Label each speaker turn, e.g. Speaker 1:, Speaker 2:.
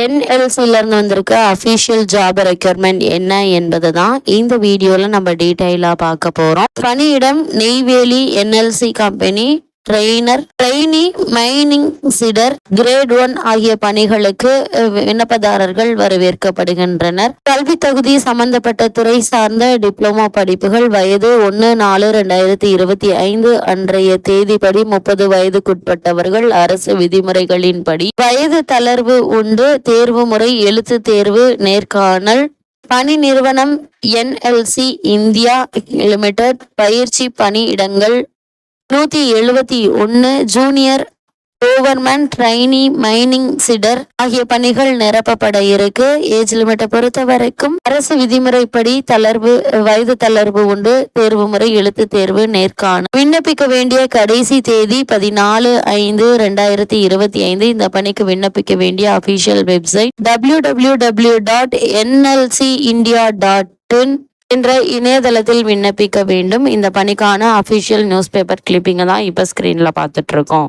Speaker 1: NLCல இருந்து வந்திருக்க official job requirement என்ன என்பது தான் இந்த வீடியோல நம்ம டீடைலா பார்க்க போறோம். பணியிடம் Neyveli NLC company trainee mining சீடர் கிரேட் 1 ஆகிய பணிகளுக்கு விண்ணப்பதாரர்கள் வரவேற்கப்படுகின்றனர். கல்வி தகுதி சம்பந்தப்பட்ட துறை சார்ந்த டிப்ளமோ படிப்புகள் வயது 1/4/2025 அன்றைய தேதிப்படி 30 வயதுக்குட்பட்டவர்கள். அரசு விதிமுறைகளின்படி வயது தளர்வு உண்டு. தேர்வு முறை எழுத்து தேர்வு, நேர்காணல். பணி நிறுவனம் NLC இந்தியா லிமிடெட். பயிற்சி பணி இடங்கள் 171 ஜூனியர் கவர்மெண்ட் ட்ரெயினி மைனிங் சீடர் ஆகிய பணிகள் நிரப்பப்பட இருக்கு. ஏஜ் லிமிட்டை பொறுத்த வரைக்கும் அரசு விதிமுறைப்படி வயது தளர்வு உண்டு. தேர்வு முறை எழுத்து தேர்வு, நேர்காணல். விண்ணப்பிக்க வேண்டிய கடைசி தேதி 14/5/2025. இந்த பணிக்கு விண்ணப்பிக்க வேண்டிய அபிஷியல் வெப்சைட் www.nlcindia.in என்ற இணையதளத்தில் விண்ணப்பிக்க வேண்டும். இந்த பணிக்கான அபிஷியல் நியூஸ் பேப்பர் கிளிப்பிங்க தான் இப்ப ஸ்கிரீன்ல பார்த்துட்டு இருக்கோம்.